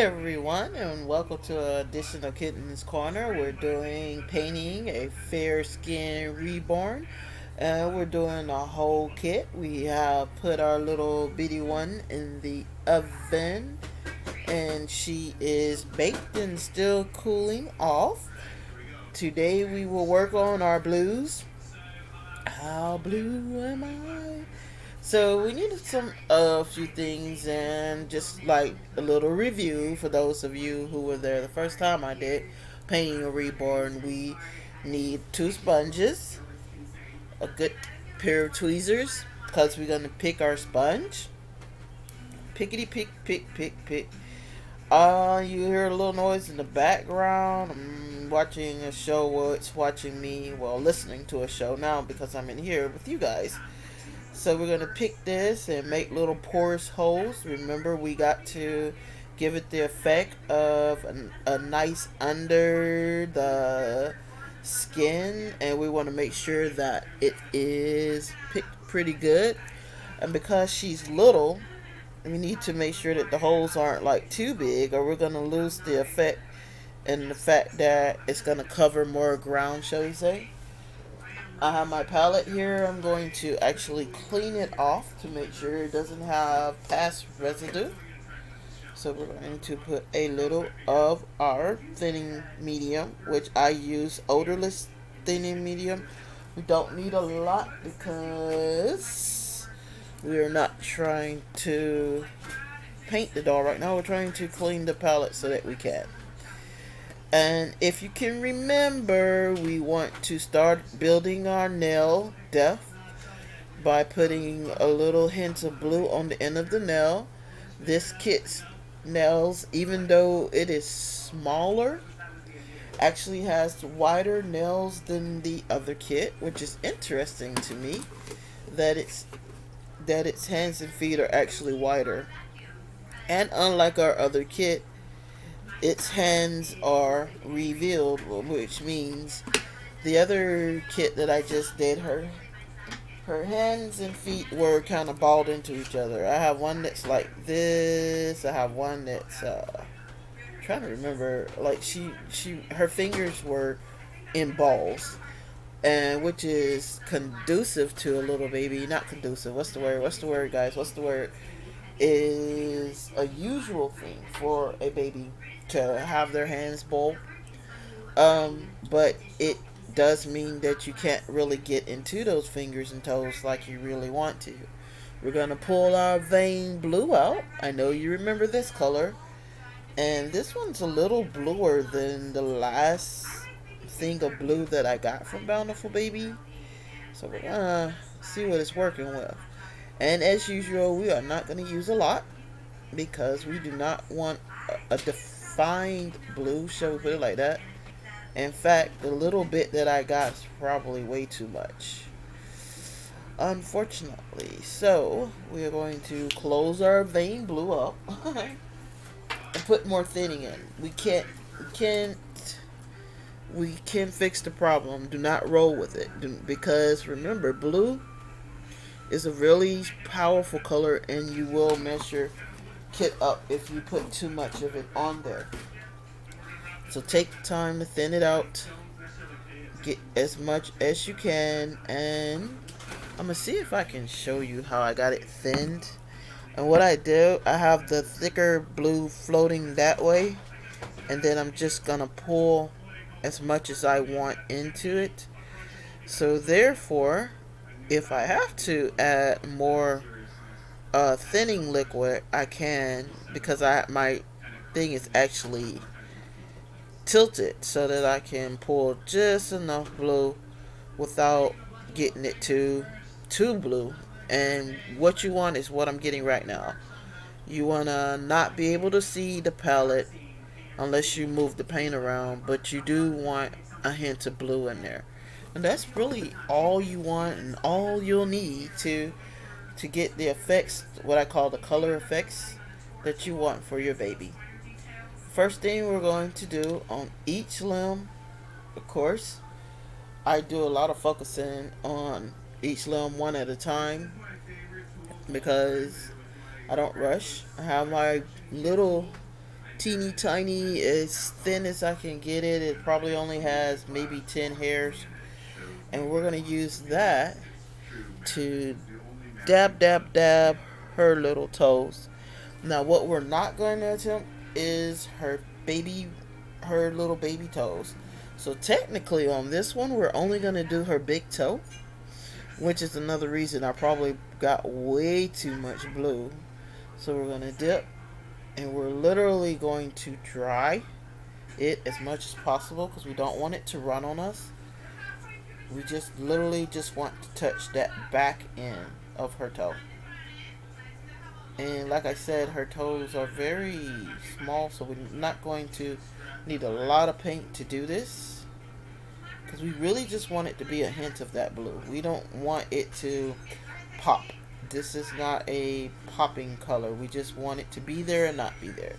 everyone, and welcome to an edition of Kitten's Corner. We're doing painting a fair skin reborn. We're doing a whole kit. We have put our little bitty one in the oven, and she is baked and still cooling off. Today we will work on our blues. How blue am I? So we needed some a few things and just like a little review for those of you who were there the first time I did painting a reborn. We need two sponges, a good pair of tweezers because we're gonna pick our sponge. Pickety pick pick pick pick. You hear a little noise in the background. I'm watching a show. Well, it's watching me. Well, listening to a show now because I'm in here with you guys. So we're going to pick this and make little porous holes. Remember, we got to give it the effect of a nice under the skin, and we want to make sure that it is picked pretty good. And because she's little, we need to make sure that the holes aren't like too big, or we're going to lose the effect and the fact that it's going to cover more ground, shall we say. I have my palette here. I'm going to actually clean it off to make sure it doesn't have past residue. So we're going to put a little of our thinning medium, which I use odorless thinning medium. We don't need a lot because we are not trying to paint the doll right now. We're trying to clean the palette so that we can. And if you can remember, we want to start building our nail depth by putting a little hint of blue on the end of the nail. This kit's nails, even though it is smaller, actually has wider nails than the other kit, which is interesting to me that its hands and feet are actually wider. And unlike our other kit, its hands are revealed, which means the other kit that I just did, her hands and feet were kind of balled into each other. I have one that's like this. I have one that's trying to remember, like her fingers were in balls, and which is conducive to a little baby. Not conducive. What's the word? What's the word, guys? What's the word? Is a usual thing for a baby to have their hands bold. But it does mean that you can't really get into those fingers and toes like you really want to. We're gonna pull our vein blue out. I know you remember this color, and this one's a little bluer than the last thing of blue that I got from Bountiful Baby. So we're gonna see what it's working with. And as usual, we are not going to use a lot because we do not want a defined blue, shall we put it like that. In fact, the little bit that I got is probably way too much, unfortunately. So we are going to close our vein blue up and put more thinning in. We can fix the problem. Do not roll with it because remember, blue is a really powerful color, and you will mess your kit up if you put too much of it on there. So take time to thin it out, get as much as you can, and I'm gonna see if I can show you how I got it thinned. And what I do, I have the thicker blue floating that way, and then I'm just gonna pull as much as I want into it. So therefore, if I have to add more thinning liquid, I can, because my thing is actually tilted so that I can pull just enough blue without getting it too blue. And what you want is what I'm getting right now. You want to not be able to see the palette unless you move the paint around, but you do want a hint of blue in there. And that's really all you want and all you'll need to get the effects, what I call the color effects that you want for your baby. First thing we're going to do on each limb, of course, I do a lot of focusing on each limb one at a time because I don't rush. I have my little teeny tiny, as thin as I can get it. It probably only has maybe 10 hairs. And we're going to use that to dab her little toes. Now, what we're not going to attempt is her little baby toes. So technically on this one, we're only going to do her big toe, which is another reason I probably got way too much blue. So we're going to dip, and we're literally going to dry it as much as possible because we don't want it to run on us. We just literally just want to touch that back end of her toe. And like I said, her toes are very small, so we're not going to need a lot of paint to do this, because we really just want it to be a hint of that blue. We don't want it to pop. This is not a popping color. We just want it to be there and not be there.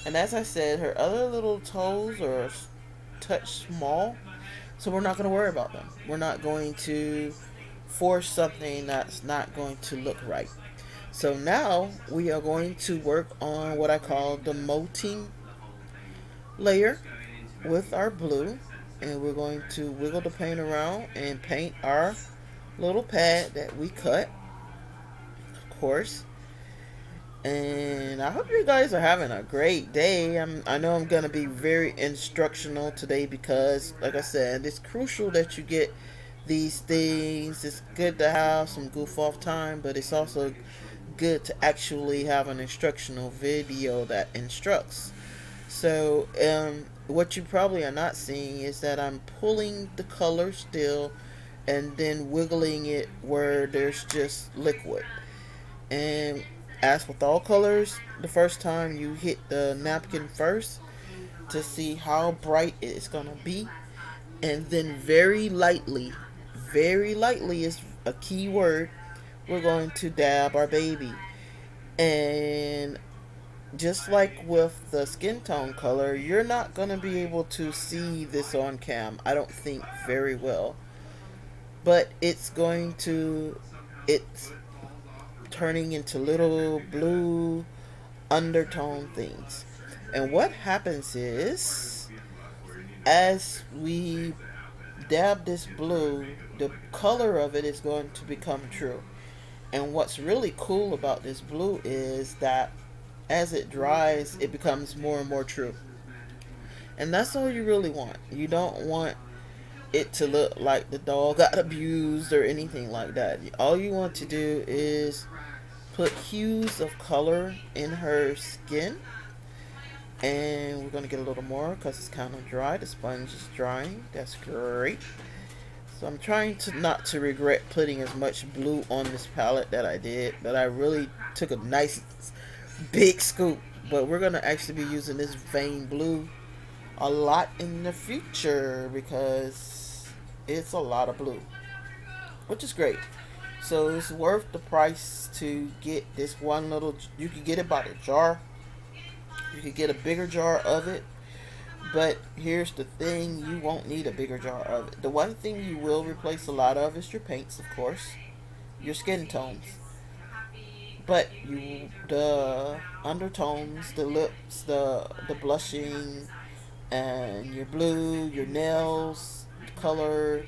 And as I said, her other little toes are touch small, so we're not going to worry about them. We're not going to force something that's not going to look right. So now we are going to work on what I call the molting layer with our blue, and we're going to wiggle the paint around and paint our little pad that we cut, of course. And I hope you guys are having a great day. I know I'm going to be very instructional today because, like I said, it's crucial that you get these things. It's good to have some goof off time, but it's also good to actually have an instructional video that instructs. So what you probably are not seeing is that I'm pulling the color still and then wiggling it where there's just liquid. And as with all colors, the first time you hit the napkin first to see how bright it's going to be, and then very lightly is a key word, we're going to dab our baby. And just like with the skin tone color, you're not going to be able to see this on cam, I don't think, very well. But it's turning into little blue undertone things. And what happens is, as we dab this blue, the color of it is going to become true. And what's really cool about this blue is that as it dries, it becomes more and more true. And that's all you really want. You don't want it to look like the dog got abused or anything like that. All you want to do is put hues of color in her skin. And we're going to get a little more because it's kind of dry. The sponge is drying. That's great. So I'm trying to not to regret putting as much blue on this palette that I did. But I really took a nice big scoop. But we're going to actually be using this vein blue a lot in the future because it's a lot of blue, which is great. So it's worth the price to get this one little. You can get it by the jar. You can get a bigger jar of it. But here's the thing, you won't need a bigger jar of it. The one thing you will replace a lot of is your paints, of course. Your skin tones. But the undertones, the lips, the blushing, and your blue, your nails, color,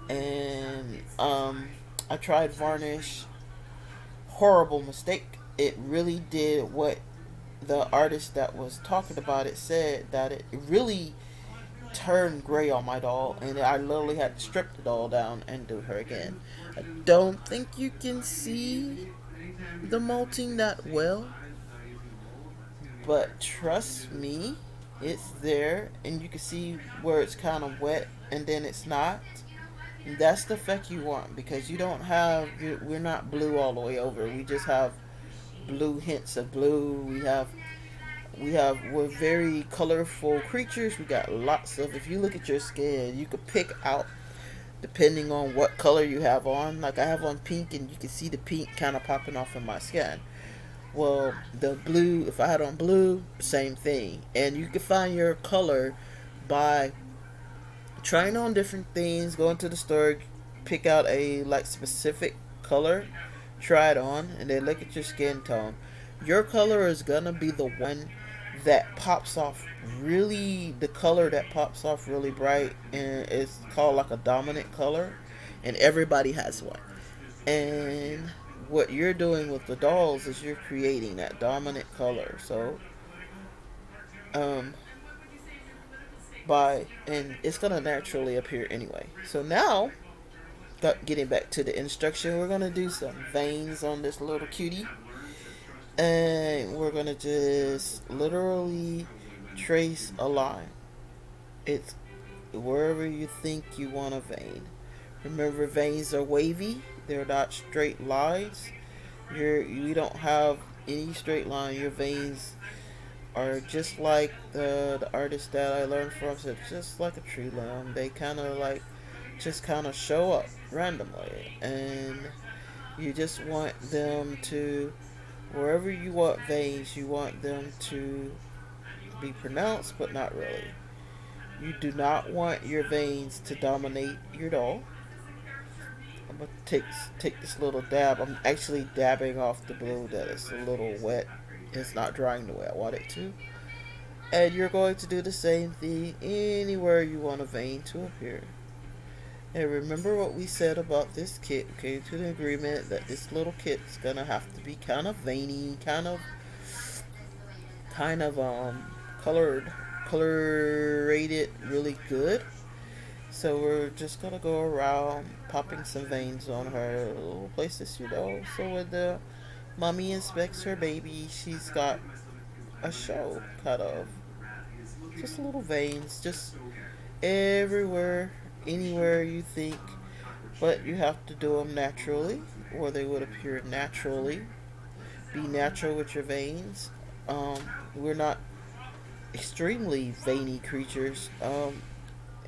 and I tried varnish. Horrible mistake. It really did what the artist that was talking about it said, that it really turned gray on my doll, and I literally had to strip the doll down and do her again. I don't think you can see the molting that well, but trust me, it's there, and you can see where it's kind of wet and then it's not. And that's the effect you want, because we're not blue all the way over. We just have blue hints of blue. We're very colorful creatures. We got lots of, if you look at your skin, you could pick out depending on what color you have on. Like I have on pink, and you can see the pink kind of popping off in my skin. Well, the blue, if I had on blue, same thing. And you can find your color by trying on different things, going to the store, pick out a specific color, try it on, and then look at your skin tone. Your color is gonna be the one that pops off really, the color that pops off really bright, and it's called like a dominant color, and everybody has one. And what you're doing with the dolls is you're creating that dominant color. So um by and it's gonna naturally appear anyway. So now, getting back to the instruction, we're gonna do some veins on this little cutie, and we're gonna just literally trace a line. It's wherever you think you want a vein. Remember, veins are wavy, they're not straight lines. You don't have any straight line. Your veins are just like the artist that I learned from said, just like a tree limb. They kind of like just kind of show up randomly, and you just want them to, wherever you want veins, you want them to be pronounced, but not really. You do not want your veins to dominate your doll. I'm gonna take this little dab. I'm actually dabbing off the blue that is a little wet. It's not drying the way I want it to. And you're going to do the same thing anywhere you want a vein to appear. And remember what we said about this kit. We came to the agreement that this little kit's gonna have to be kind of veiny, kind of colorated really good. So we're just gonna go around popping some veins on her little places, So when the mommy inspects her baby, she's got a show, kind of. Just little veins, just everywhere, anywhere you think. But you have to do them naturally, or they would appear naturally. Be natural with your veins. We're not extremely veiny creatures.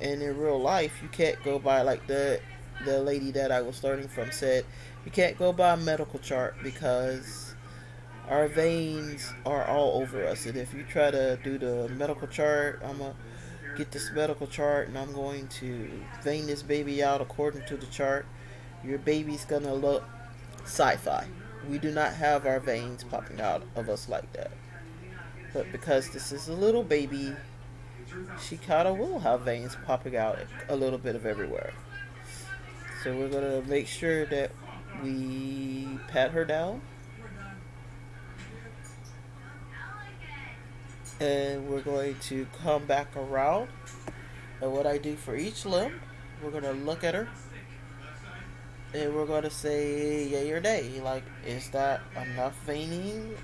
And in real life, you can't go by like the lady that I was starting from said. You can't go by a medical chart because our veins are all over us. And if you try to do the medical chart, I'm gonna get this medical chart and I'm going to vein this baby out according to the chart. Your baby's gonna look sci-fi. We do not have our veins popping out of us like that. But because this is a little baby, she kind of will have veins popping out a little bit of everywhere. So we're going to make sure that we pat her down. And we're going to come back around. And what I do for each limb, we're going to look at her. And we're going to say yay or nay. Like, is that enough veining?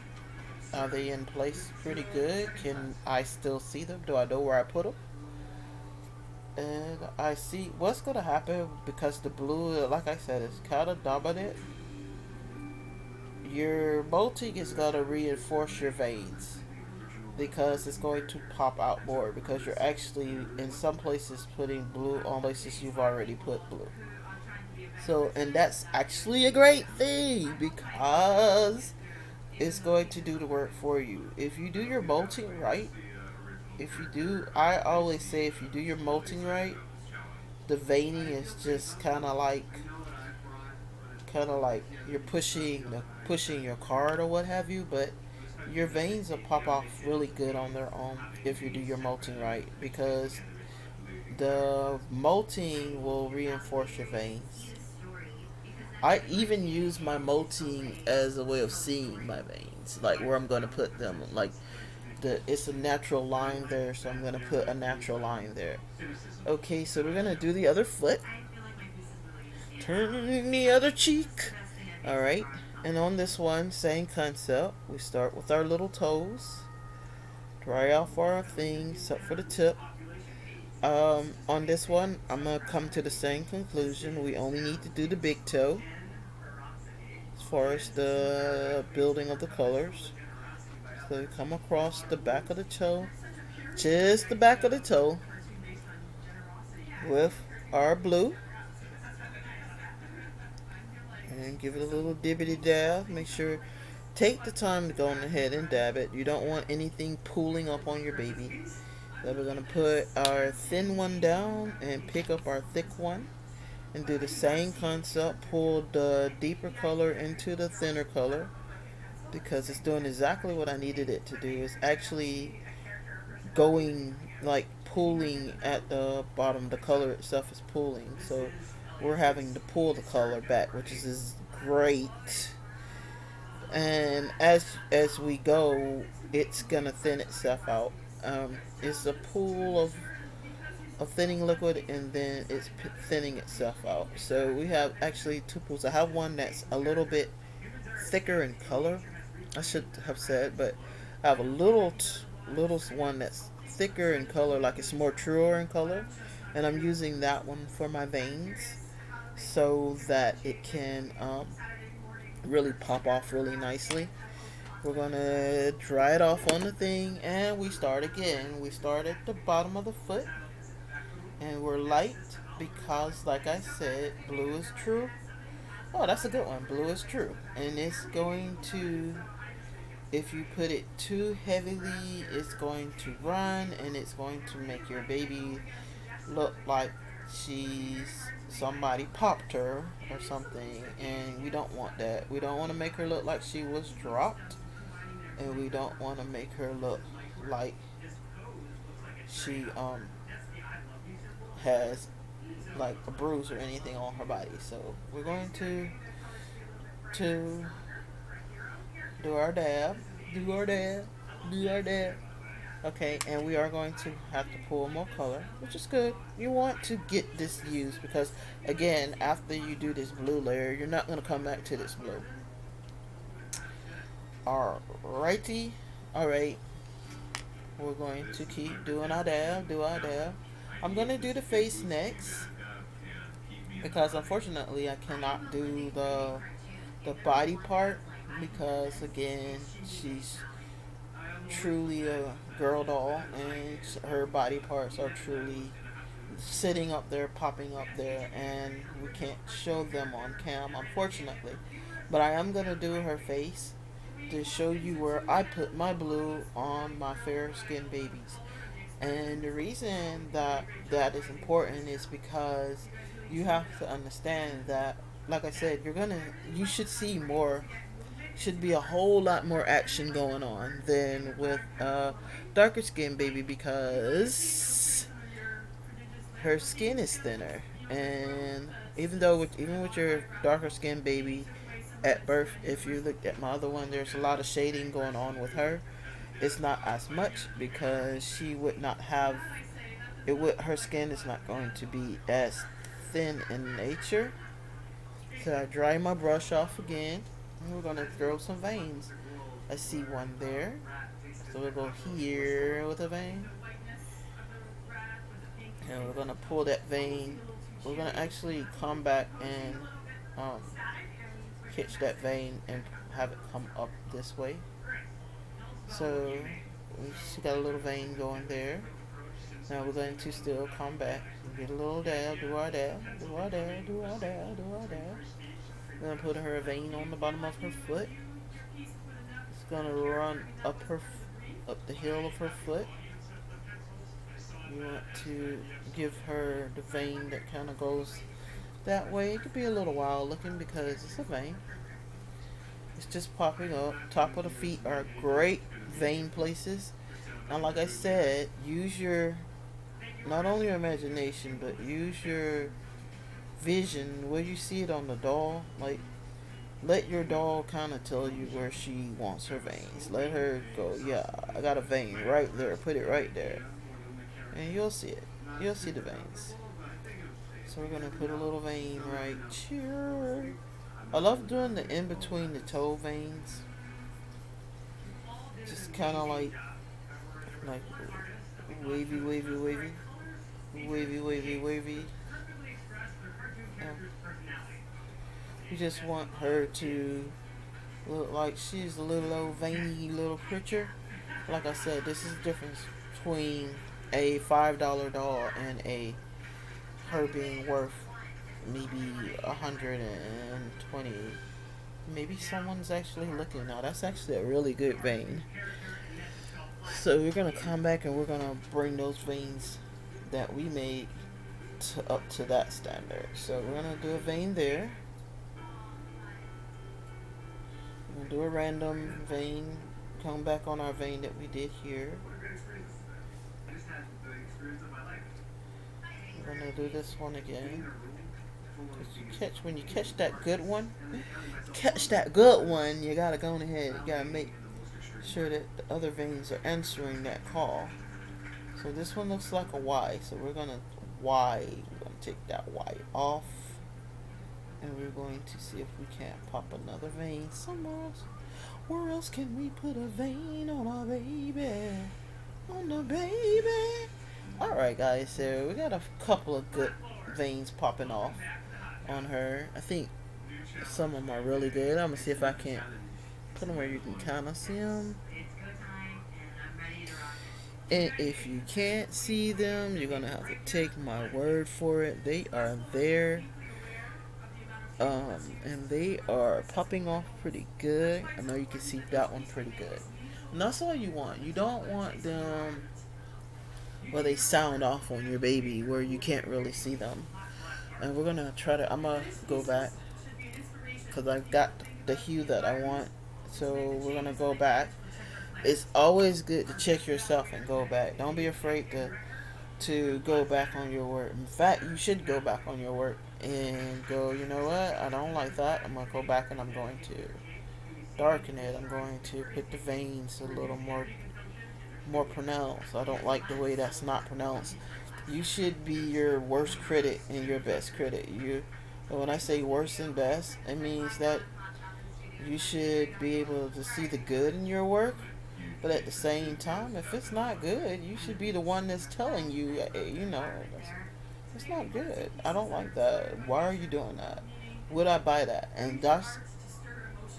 Are they in place pretty good? Can I still see them? Do I know where I put them? And I see what's going to happen because the blue, like I said, is kind of dominant. Your molting is going to reinforce your veins because it's going to pop out more because you're actually in some places putting blue on places you've already put blue. So, and that's actually a great thing because it's going to do the work for you. If you do your molting right, I always say if you do your molting right, the veining is just kind of like you're pushing your card or what have you, but your veins will pop off really good on their own if you do your molting right because the molting will reinforce your veins. I even use my molting as a way of seeing my veins, like where I'm going to put them. Like it's a natural line there, so I'm going to put a natural line there. Okay, so we're going to do the other foot. Turn the other cheek. All right, and on this one, same concept. We start with our little toes. Dry off our things, except for the tip. On this one, I'm going to come to the same conclusion. We only need to do the big toe as far as the building of the colors. So we come across the back of the toe, just the back of the toe, with our blue. And give it a little dibbity dab. Make sure, take the time to go on ahead and dab it. You don't want anything pooling up on your baby. Then we're going to put our thin one down and pick up our thick one and do the same concept. Pull the deeper color into the thinner color. because it's doing exactly what I needed it to do. It's actually going like pulling at the bottom. The color itself is pulling, so we're having to pull the color back, which is great. And as we go, it's gonna thin itself out. It's a pool of thinning liquid, and then it's thinning itself out. So we have actually two pools. I have one that's a little bit thicker in color, I should have said, but I have a little one that's thicker in color, like it's more truer in color, and I'm using that one for my veins so that it can really pop off really nicely. We're gonna dry it off on the thing, and we start again. We start at the bottom of the foot, and we're light because, like I said, blue is true. Oh, that's a good one. Blue is true, and it's going to, if you put it too heavily, it's going to run, and it's going to make your baby look like she's somebody popped her or something, and we don't want that. We don't want to make her look like she was dropped, and we don't want to make her look like she has like a bruise or anything on her body. So we're going to do our dab, do our dab, do our dab. Okay, and we are going to have to pull more color, which is good. You want to get this used because, again, after you do this blue layer, you're not going to come back to this blue. Alrighty, alright. We're going to keep doing our dab, do our dab. I'm going to do the face next because, unfortunately, I cannot do the body part because, again, she's truly a girl doll, and her body parts are truly sitting up there, popping up there, and we can't show them on cam, unfortunately. But I am gonna do her face to show you where I put my blue on my fair skinned babies. And the reason that that is important is because you have to understand that, like I said, you should see more, should be a whole lot more action going on than with a darker skinned baby because her skin is thinner. And even with your darker skinned baby at birth, if you looked at my other one, there's a lot of shading going on with her. It's not as much because she would not have it would her skin is not going to be as thin in nature. So I dry my brush off again, and we're gonna throw some veins. I see one there, so we'll go here with a vein, and we're gonna pull that vein. We're gonna actually come back and um, catch that vein and have it come up this way. So we just got a little vein going there. Now we're going to still come back and get a little dab, do our dab, do our dab, do our dab, do our dab. We're gonna put her a vein on the bottom of her foot. It's gonna run up the heel of her foot. You want to give her the vein that kind of goes that way. It could be a little wild looking because it's a vein. It's just popping up. Top of the feet are great vein places. And like I said, use your, not only your imagination, but use your vision where you see it on the doll. Like, let your doll kind of tell you where she wants her veins. Let her go, yeah, I got a vein right there. Put it right there. And you'll see it. You'll see the veins. So we're going to put a little vein right here. I love doing the in between the toe veins. Just kind of like wavy, wavy, wavy. Wavy, wavy, wavy. We just want her to look like she's a little old veiny little creature. Like I said, this is the difference between a $5 doll and her being worth maybe 120. Maybe someone's actually looking now. That's actually a really good vein. So we're gonna come back and we're gonna bring those veins that we made up to that standard. So we're gonna do a vein there. We'll do a random vein. Come back on our vein that we did here. We're gonna do this one again. When you catch that good one, you gotta go ahead. You gotta make sure that the other veins are answering that call. So this one looks like a Y. So we're gonna Y. We're gonna take that Y off, and we're going to see if we can't pop another vein somewhere else. Where else can we put a vein on our baby? On the baby. Alright, guys, so we got a couple of good veins popping off on her. I think some of them are really good. I'm gonna see if I can't put them where you can kind of see them. And if you can't see them, you're gonna have to take my word for it. They are there. And they are popping off pretty good. I know you can see that one pretty good. And that's all you want. You don't want them where they sound off on your baby where you can't really see them. And we're gonna try to, I'm gonna go back because I've got the hue that I want. So we're gonna go back. It's always good to check yourself and go back. Don't be afraid to go back on your work. In fact, you should go back on your work and go, you know what, I don't like that. I'm going to go back and I'm going to darken it. I'm going to put the veins a little more pronounced. I don't like the way that's not pronounced. You should be your worst critic and your best critic. When I say worst and best, it means that you should be able to see the good in your work. But at the same time, if it's not good, you should be the one that's telling you, hey, it's not good. I don't like that. Why are you doing that? Would I buy that? And that's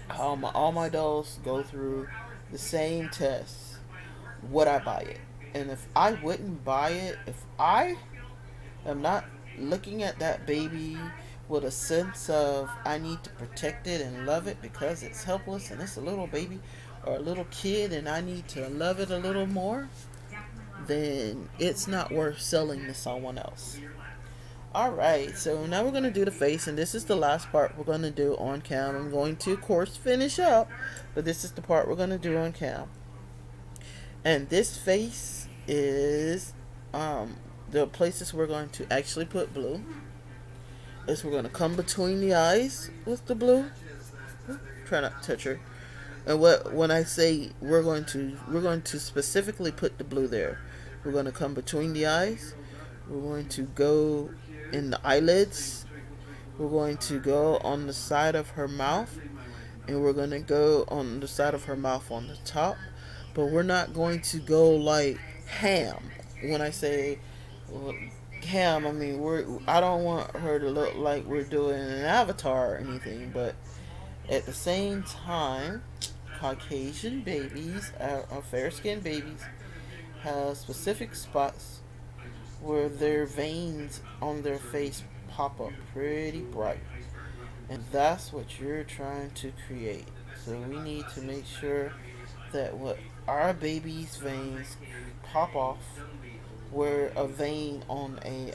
how all my dolls go through the same tests. Would I buy it? And if I wouldn't buy it, if I am not looking at that baby with a sense of I need to protect it and love it because it's helpless and it's a little baby or a little kid and I need to love it a little more, then it's not worth selling to someone else. Alright, so now we're going to do the face, and this is the last part we're going to do on cam. I'm going to, of course, finish up, but this is the part we're going to do on cam. And this face is the places we're going to actually put blue. Is we're going to come between the eyes with the blue. Try not to touch her. And when I say we're going to specifically put the blue there. We're going to come between the eyes. We're going to go in the eyelids. We're going to go on the side of her mouth. And we're going to go on the side of her mouth on the top. But we're not going to go like ham. When I say ham, I mean I don't want her to look like we're doing an avatar or anything. But at the same time, Caucasian babies, fair-skinned babies, have specific spots where their veins on their face pop up pretty bright. And that's what you're trying to create. So we need to make sure that what our baby's veins pop off where a vein on a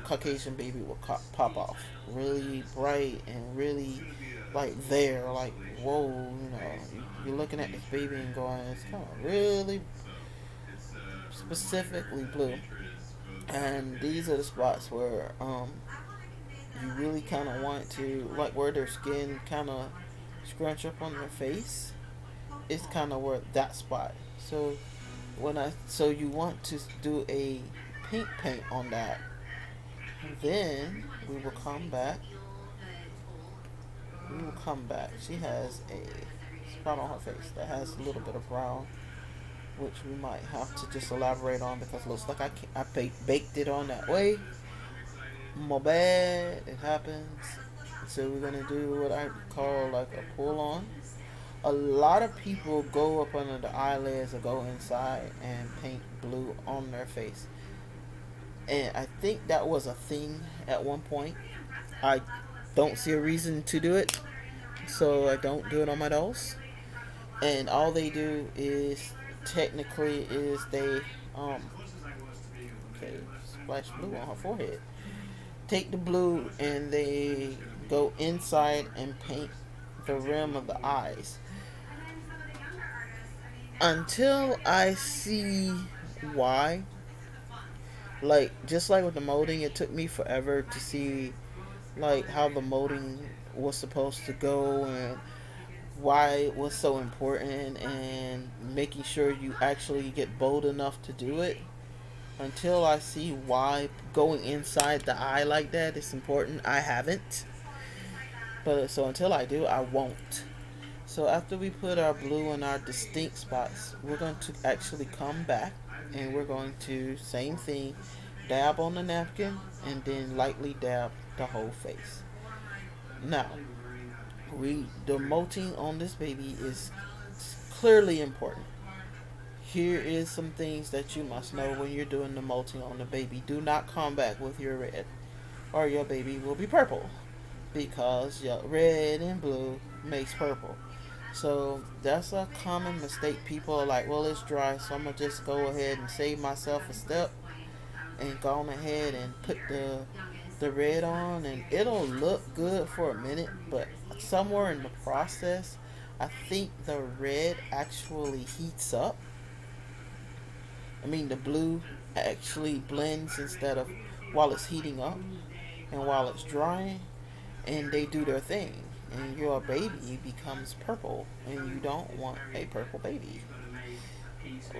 Caucasian baby will pop off. Really bright and really like there, like whoa, you're looking at this baby and going, it's kind of really specifically blue. And these are the spots where you really kind of want to, like where their skin kind of scrunch up on their face. It's kind of where that spot. So so you want to do a pink paint on that. Then we will come back. She has a spot on her face that has a little bit of brown, which we might have to just elaborate on because it looks like I baked it on that way. My bad, it happens. So we're gonna do what I call like a pull on. A lot of people go up under the eyelids or go inside and paint blue on their face. And I think that was a thing at one point. I don't see a reason to do it, so I don't do it on my dolls. And all they do is technically is they splash blue on her forehead. Take the blue and they go inside and paint the rim of the eyes until I see why. Like just like with the molding, it took me forever to see like how the molding was supposed to go and why it was so important and making sure you actually get bold enough to do it. Until I see why going inside the eye like that is important, I haven't. But so until I do, I won't. So after we put our blue in our distinct spots, we're going to actually come back and we're going to, same thing, dab on the napkin and then lightly dab the whole face. Now, the molting on this baby is clearly important. Here is some things that you must know when you're doing the molting on the baby. Do not come back with your red or your baby will be purple because your red and blue makes purple. So that's a common mistake. People are like, well, it's dry, so I'm going to just go ahead and save myself a step and go on ahead and put the red on, and it'll look good for a minute, but somewhere in the process, I think the red actually heats up. I mean, the blue actually blends instead of while it's heating up and while it's drying, and they do their thing. And your baby becomes purple, and you don't want a purple baby,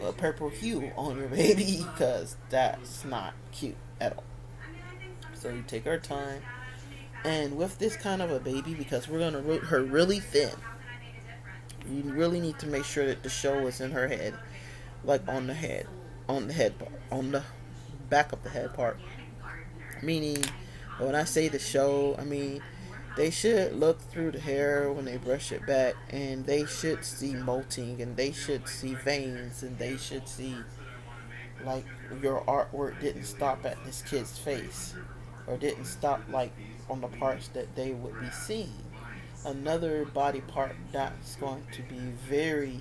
a purple hue on your baby, because that's not cute at all. So you take our time, and with this kind of a baby, because we're gonna root her really thin, you really need to make sure that the show is in her head, like on the head part, on the back of the head part. Meaning, when I say the show, I mean they should look through the hair when they brush it back, and they should see molting, and they should see veins, and they should see like your artwork didn't stop at this kid's face, or didn't stop like on the parts that they would be seeing. Another body part that's going to be very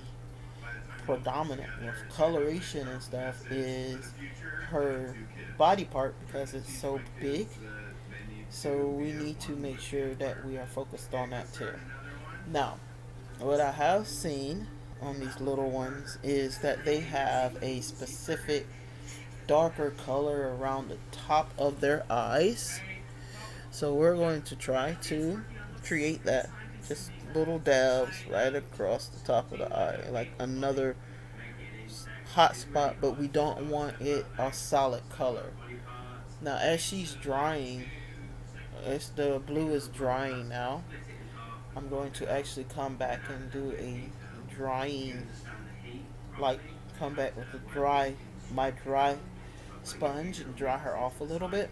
predominant with coloration and stuff is her body part because it's so big. So we need to make sure that we are focused on that too. Now, what I have seen on these little ones is that they have a specific darker color around the top of their eyes. So we're going to try to create that. Just little dabs right across the top of the eye, like another hot spot, but we don't want it a solid color. Now, as she's drying, as the blue is drying now, I'm going to actually come back and do a drying, like come back with my dry sponge and dry her off a little bit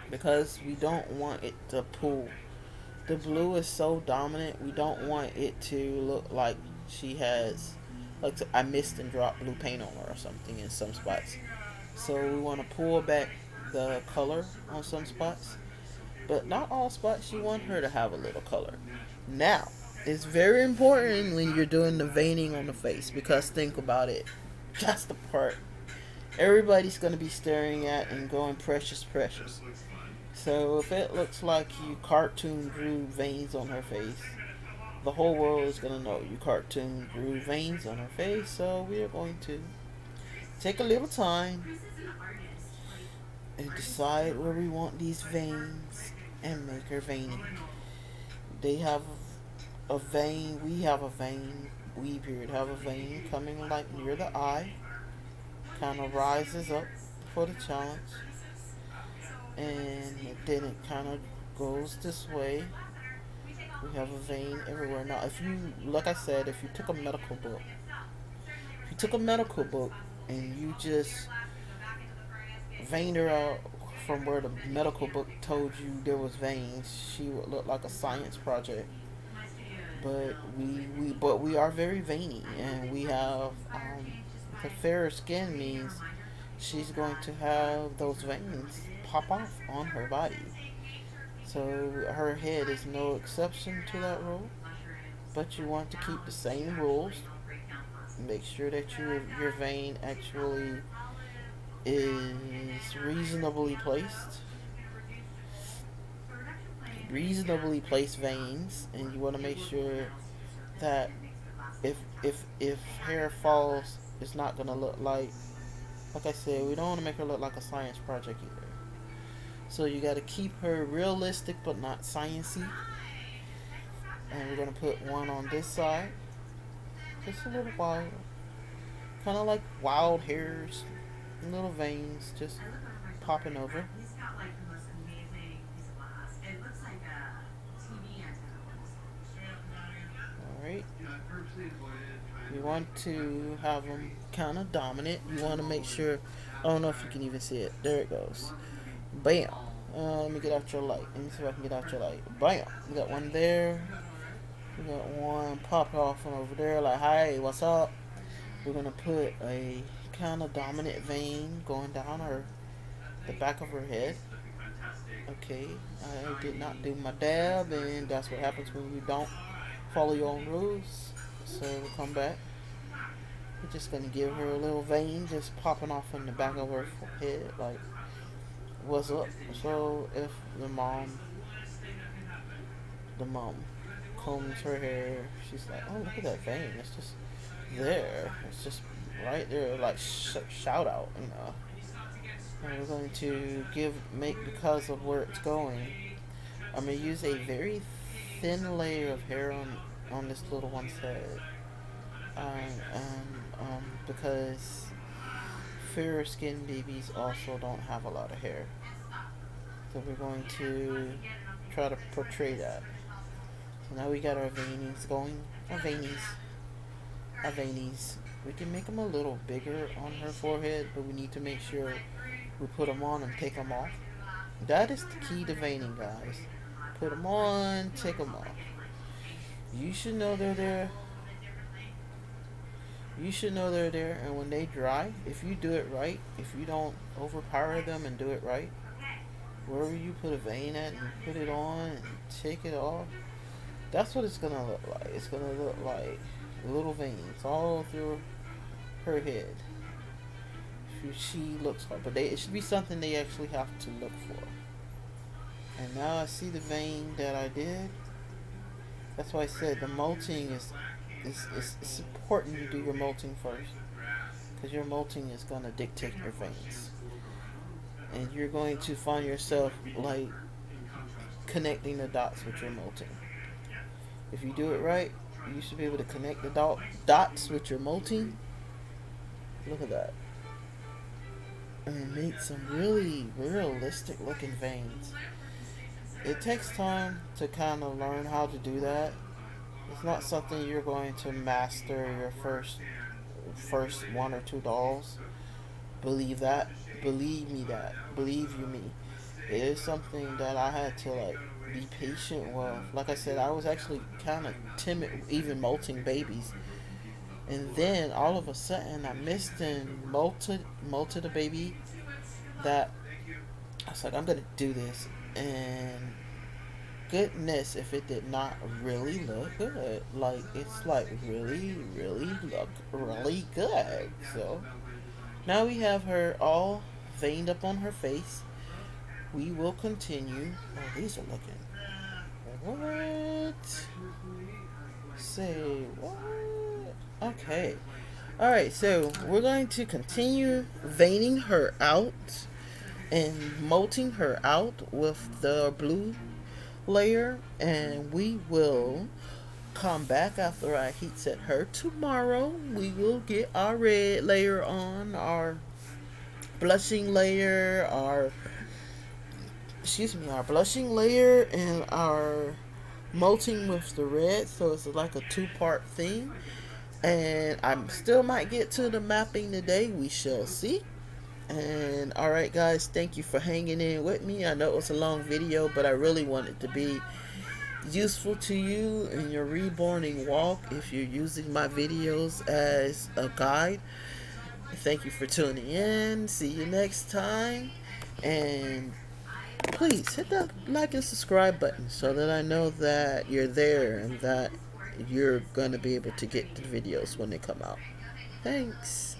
because we don't want it to pool. The blue is so dominant, we don't want it to look like she has, like I missed and dropped blue paint on her or something in some spots. So we want to pull back the color on some spots, but not all spots. You want her to have a little color. Now, it's very important when you're doing the veining on the face because think about it. That's the part everybody's going to be staring at and going precious, precious. So if it looks like you cartoon drew veins on her face, the whole world is going to know you cartoon drew veins on her face. So we are going to take a little time and decide where we want these veins and make her veiny. They have a vein, we have a vein, we period have a vein coming like near the eye, kind of rises up for the challenge, and then it kind of goes this way. We have a vein everywhere. Now, if you, like I said, if you took a medical book, and you just veined her out from where the medical book told you there was veins, she would look like a science project. But we are very veiny, and we have the fairer skin means she's going to have those veins pop off on her body. So her head is no exception to that rule. But you want to keep the same rules. Make sure that your vein actually is reasonably placed. reasonably placed veins, and you want to make sure that if hair falls, it's not gonna look like I said, we don't want to make her look like a science project either. So you got to keep her realistic but not sciencey. And we're gonna put one on this side, just a little wild, kind of like wild hairs, little veins just popping over. All right. You want to have them kind of dominant. You want to make sure. I don't know if you can even see it. There it goes. Bam. Let me get out your light. Let me see if I can get out your light. Bam. We got one there. We got one popped off from over there. Like, hi, what's up? We're gonna put a kind of dominant vein going down the back of her head. Okay, I did not do my dab, and that's what happens when you don't follow your own rules. So we'll come back. We're just gonna give her a little vein just popping off in the back of her head, like, what's up? So if the mom combs her hair, she's like, oh, look at that vein. It's just there. It's just right there, like shout out, you know. And we're going to because of where it's going, I'm going to use a very thin layer of hair on this little one's head. Because fairer skinned babies also don't have a lot of hair. So we're going to try to portray that. So now we got our veinies going. Our veinies. We can make them a little bigger on her forehead, but we need to make sure we put them on and take them off. That is the key to veining, guys. Put them on, take them off. You should know they're there. You should know they're there, and when they dry, if you do it right, if you don't overpower them and do it right, wherever you put a vein at and put it on and take it off, that's what it's gonna look like. It's gonna look like little veins all through her head. She looks like, but it should be something they actually have to look for. And now I see the vein that I did. That's why I said the molting is it's important you do your molting first, because your molting is going to dictate your veins, and you're going to find yourself like connecting the dots with your molting. If you do it right, you should be able to connect the dots with your molting. Look at that. And make some really realistic looking veins. It takes time to kind of learn how to do that. It's not something you're going to master your first one or two dolls. Believe that. Believe me that. Believe you me. It is something that I had to like be patient with. Like I said, I was actually kind of timid even molting babies. And then all of a sudden I missed and molted a baby that I was like, I'm gonna do this, and goodness if it did not really look good. Like, it's like really look really good. So now we have her all veined up on her face. We will continue. Oh, these are looking. What? Say what? Okay. Alright, so we're going to continue veining her out and molting her out with the blue layer, and we will come back after I heat set her tomorrow. We will get our red layer on, our blushing layer, our blushing layer, and our molting with the red, so it's like a two-part thing. And I still might get to the mapping today. We shall see. And alright guys, thank you for hanging in with me. I know it was a long video, but I really want it to be useful to you in your reborning walk if you're using my videos as a guide. Thank you for tuning in. See you next time. And please hit that like and subscribe button so that I know that you're there and that you're going to be able to get the videos when they come out. Thanks.